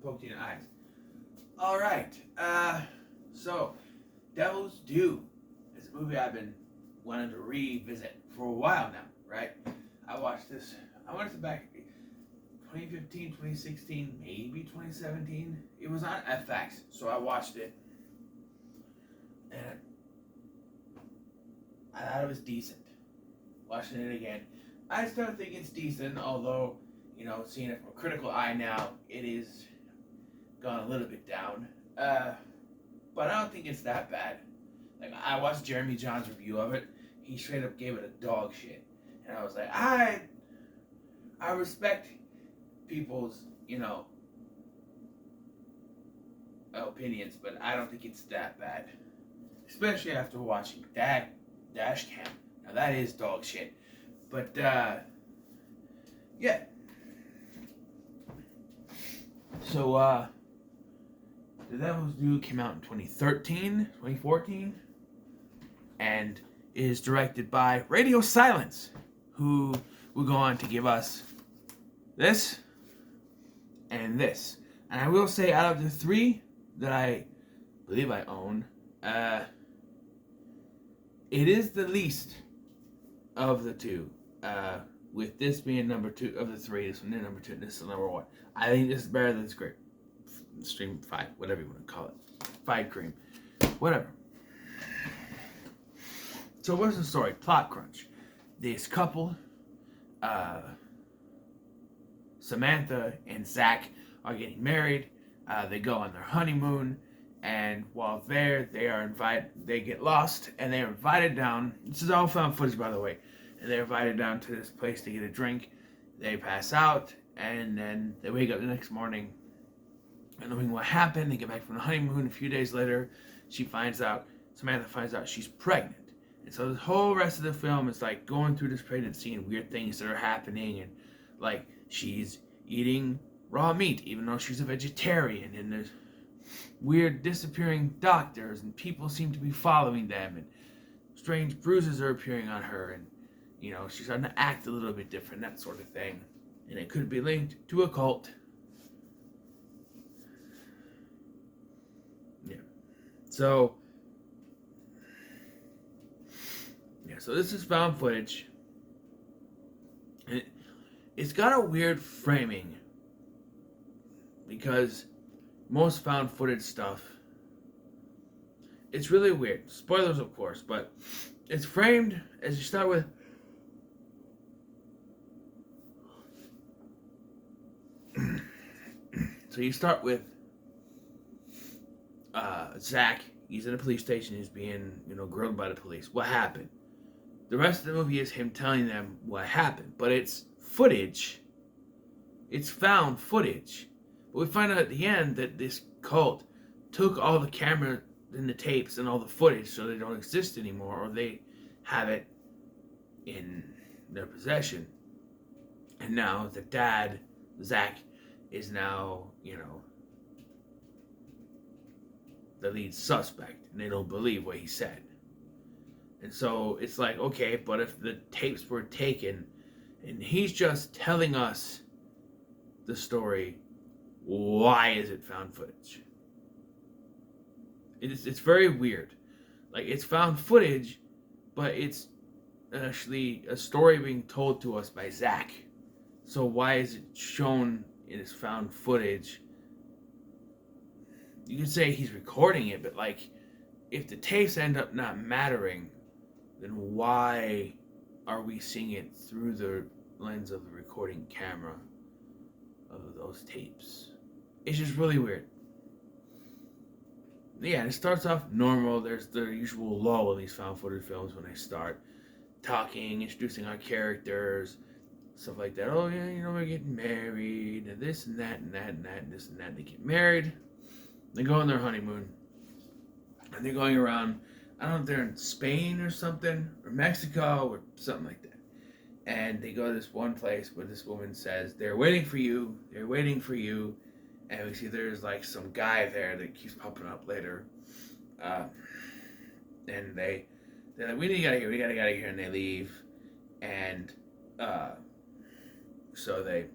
poked you in the eyes. All right. So Devil's Due is a movie I've been wanting to revisit for a while now. Right. I watched this. I watched it back 2015, 2016, maybe 2017. It was on FX, so I watched it, and I thought it was decent. Watching it again, I still think it's decent, although, seeing it from a critical eye now, it is gone a little bit down. But I don't think it's that bad. Like, I watched Jeremy John's review of it. He straight up gave it a dog shit. And I was like, I respect people's, opinions, but I don't think it's that bad. Especially after watching that Dash Cam. Now that is dog shit. But, yeah. So, The Devil's Due came out in 2014, and is directed by Radio Silence, who will go on to give us this and this. And I will say, out of the three that I believe I own, it is the least of the two. With this being number two of the three, this one is number two, and this is number one. I think this is better than Stream 5, whatever you want to call it. Five Cream. Whatever. So what's the story? Plot crunch. This couple, Samantha and Zach, are getting married. They go on their honeymoon, and while there, they get lost, and they're invited down. This is all found footage, by the way. And they're invited down to this place to get a drink. They pass out, and then they wake up the next morning, and knowing what happened. They get back from the honeymoon. A few days later, Samantha finds out she's pregnant. And so the whole rest of the film is like going through this pregnancy and weird things that are happening, and like she's eating raw meat even though she's a vegetarian, and there's weird disappearing doctors, and people seem to be following them, and strange bruises are appearing on her, and she's starting to act a little bit different, that sort of thing. And it could be linked to a cult. Yeah. So this is found footage. It's got a weird framing, because most found footage stuff, it's really weird. Spoilers, of course, but it's framed as you start with so you start with Zach. He's in a police station. He's being, grilled by the police. What happened? The rest of the movie is him telling them what happened, but it's footage. It's found footage. But we find out at the end that this cult took all the camera and the tapes and all the footage, so they don't exist anymore, or they have it in their possession. And now the dad, Zach, is now, the lead suspect, and they don't believe what he said. And so it's like, okay, but if the tapes were taken and he's just telling us the story, why is it found footage? It's very weird. Like, it's found footage, but it's actually a story being told to us by Zach. So why is it shown in his found footage? You could say he's recording it, but like, if the tapes end up not mattering, then why are we seeing it through the lens of the recording camera of those tapes? It's just really weird. Yeah, it starts off normal. There's the usual lull in these found footage films when they start talking, introducing our characters, stuff like that. Oh yeah, we're getting married, and this and that and that and that and this and that. They get married. They go on their honeymoon, and they're going around. I don't know if they're in Spain or something, or Mexico, or something like that. And they go to this one place where this woman says, they're waiting for you, and we see there's like some guy there that keeps popping up later. And they're like, we gotta get out of here, and they leave. And so they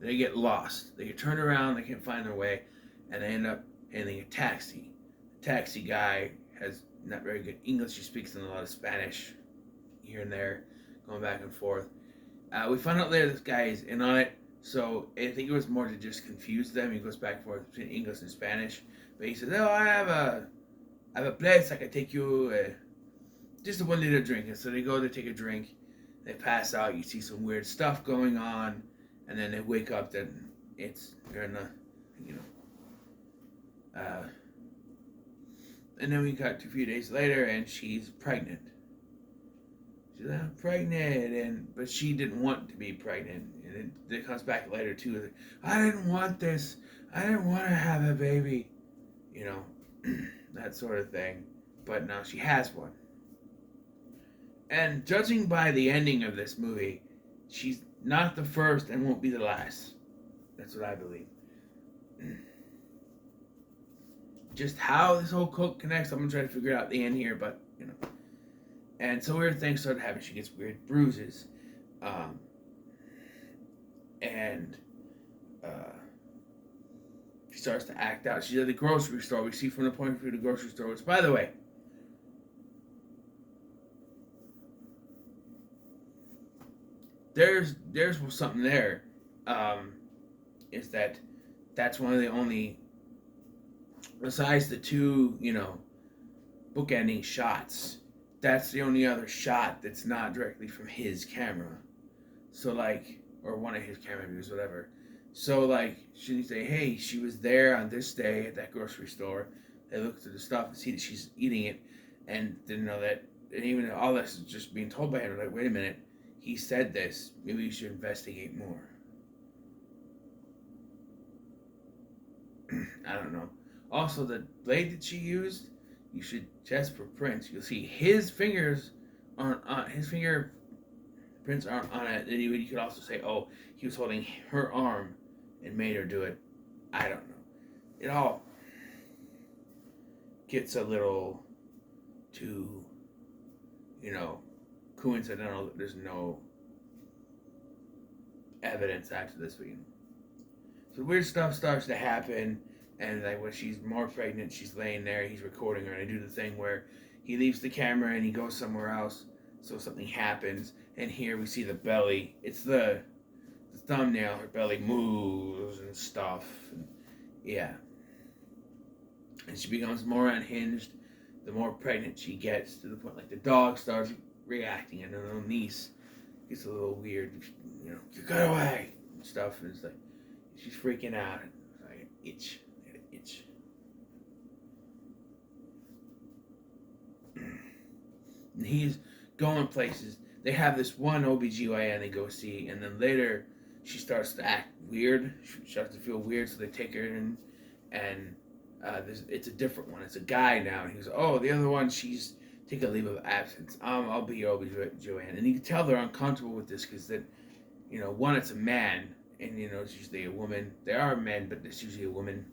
They get lost. They get turned around. They can't find their way, and they end up hailing a taxi. The taxi guy has not very good English. He speaks in a lot of Spanish, here and there, going back and forth. We find out later this guy is in on it, so I think it was more to just confuse them. He goes back and forth between English and Spanish, but he says, "Oh, I have a place I can take you, just a 1 liter drink." And so they go to take a drink, they pass out. You see some weird stuff going on, and then they wake up. Then they're in the, and then we got to a few days later, and she's pregnant. She's like, "I'm pregnant," but she didn't want to be pregnant. And it comes back later too. I didn't want this. I didn't want to have a baby. That sort of thing. But now she has one. And judging by the ending of this movie, she's not the first and won't be the last. That's what I believe. Just how this whole cult connects, I'm going to try to figure out at the end here, but, And so weird things start happening. She gets weird bruises. And she starts to act out. She's at the grocery store. We see from the point of view of the grocery store, which, by the way, there's something there. Is that's one of the only, besides the two, bookending shots, that's the only other shot that's not directly from his camera. So, or one of his camera views, whatever. So, should you say, hey, she was there on this day at that grocery store. They look through the stuff and see that she's eating it and didn't know that. And even all this is just being told by him. Wait a minute. He said this. Maybe you should investigate more. I don't know. Also, the blade that she used, you should test for prints. You'll see his fingers aren't on his fingerprints aren't on it. And you could also say, oh, he was holding her arm and made her do it. I don't know. It all gets a little too, coincidental. There's no evidence after this week. So weird stuff starts to happen. And when she's more pregnant, she's laying there, he's recording her, and they do the thing where he leaves the camera and he goes somewhere else, so something happens. And here we see the belly. It's the thumbnail. Her belly moves and stuff. And and she becomes more unhinged the more pregnant she gets, to the point the dog starts reacting, and her little niece gets a little weird. You got away and stuff. And it's she's freaking out. It's an itch. And he's going places. They have this one OBGYN they go see, and then later she starts to act weird. She starts to feel weird, so they take her in, and it's a different one. It's a guy now. And he goes, oh, the other one, she's taking a leave of absence. I'll be your OBGYN. And you can tell they're uncomfortable with this because one, it's a man, and it's usually a woman. There are men, but it's usually a woman.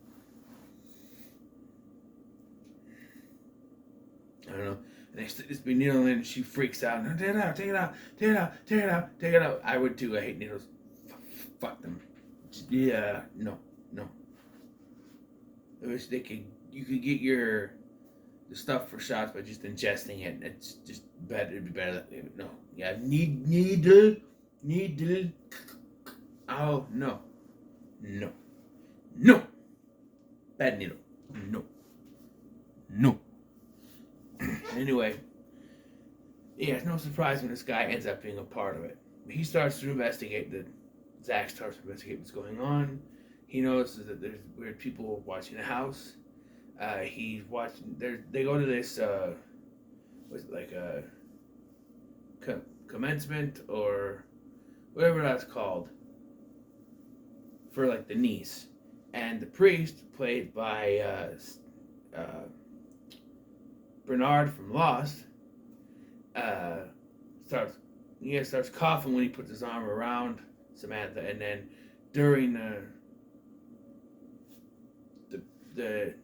I don't know. And they stick this big needle in, and she freaks out. No, take it out, take it out, take it out, take it out, take it out. I would too. I hate needles. Fuck them. Yeah, no. I wish you could get the stuff for shots by just ingesting it. It's just better. It'd be better. No. Yeah, needle. Oh, no. Bad needle. No. Anyway, it's no surprise when this guy ends up being a part of it. He starts to investigate. Zach starts to investigate what's going on. He notices that there's weird people watching the house. He's watching. They go to this. Was it like a commencement or whatever that's called for the niece, and the priest, played by Bernard from Lost, starts coughing when he puts his arm around Samantha, and then during the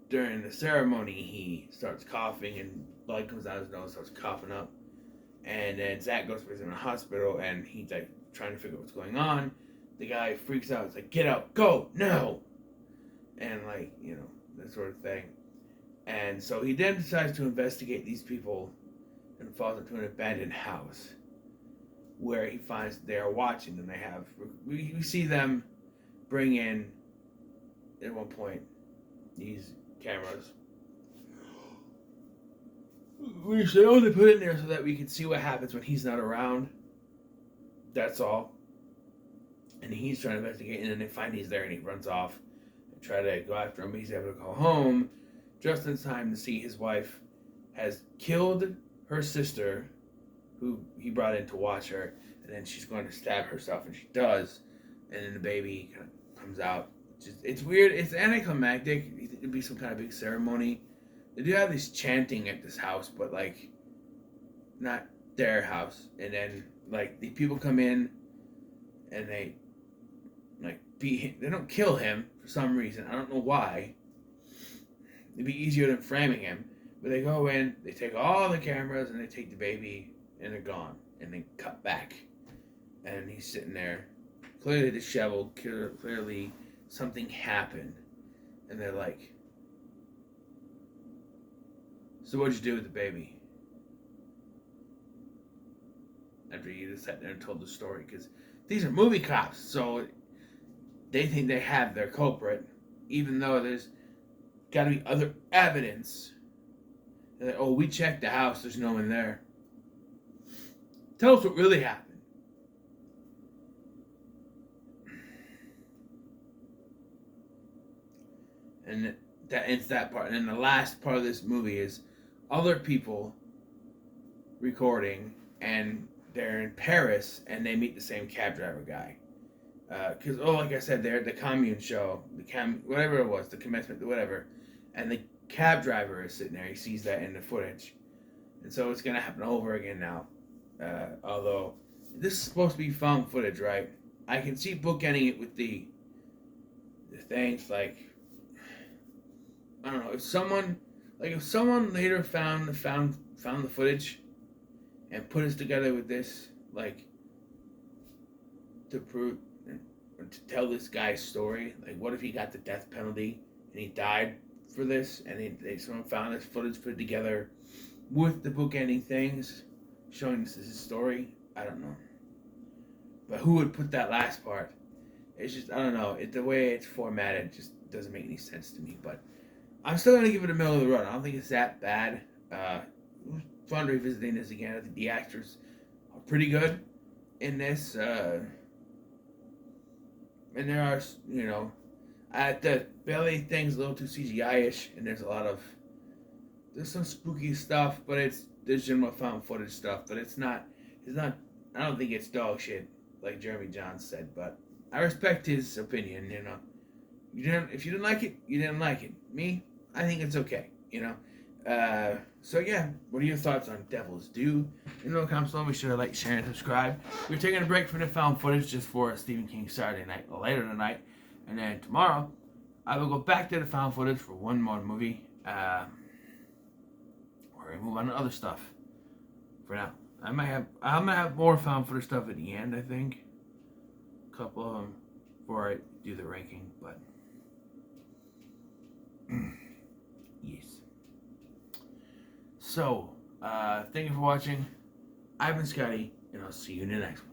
during the ceremony, he starts coughing and blood comes out his nose, starts coughing up. And then Zach goes to visit him in the hospital, and he's like trying to figure out what's going on. The guy freaks out. It's like, get out, go, no. And like, that sort of thing. And so he then decides to investigate these people and falls into an abandoned house where he finds they are watching and we see them bring in, at one point, these cameras. We should only put it in there so that we can see what happens when he's not around. That's all. And he's trying to investigate, and then they find he's there and he runs off and try to go after him. He's able to go home just in time to see his wife has killed her sister, who he brought in to watch her, and then she's going to stab herself, and she does, and then the baby kind of comes out. It's weird. It's anticlimactic. It'd be some kind of big ceremony. They do have this chanting at this house, but like not their house. And then like the people come in and they like beat him. They don't kill him for some reason. I don't know why. It'd be easier than framing him. But they go in, they take all the cameras, and they take the baby, and they're gone. And they cut back. And he's sitting there, clearly disheveled, clearly something happened. And they're like, so what'd you do with the baby? After you just sat there and told the story. Because these are movie cops, so they think they have their culprit, even though there's got to be other evidence. They're like, oh, we checked the house, there's no one there. Tell us what really happened. And that ends that part. And then the last part of this movie is other people recording, and they're in Paris, and they meet the same cab driver guy. Because, like I said, they're at the commune show, whatever it was, the commencement, whatever. And the cab driver is sitting there. He sees that in the footage. And so it's going to happen over again now. Although, this is supposed to be found footage, right? I can see bookending it with the things like, I don't know, if someone later found the footage and put us together with this, like, to prove, to tell this guy's story, like, what if he got the death penalty and he died for this, and someone found this footage put together with the bookending things, showing this is his story? I don't know. But who would put that last part? It's just, I don't know, the way it's formatted just doesn't make any sense to me, but I'm still going to give it a middle of the road. I don't think it's that bad. Fun revisiting this again. I think the actors are pretty good in this. And there are, at the belly thing's a little too CGI-ish, and there's some spooky stuff, but there's general found footage stuff, but it's not, I don't think it's dog shit, like Jeremy Jahns said, but I respect his opinion, If you didn't like it, you didn't like it. Me, I think it's okay, So yeah, what are your thoughts on Devil's Due? In the comments below, be sure to like, share, and subscribe. We're taking a break from the found footage just for Stephen King Saturday night, later tonight, and then tomorrow I will go back to the found footage for one more movie. We're gonna move on to other stuff. For now, I'm gonna have more found footage stuff at the end. I think a couple of them before I do the ranking, but. Yes. So, thank you for watching. I've been Scotty, and I'll see you in the next one.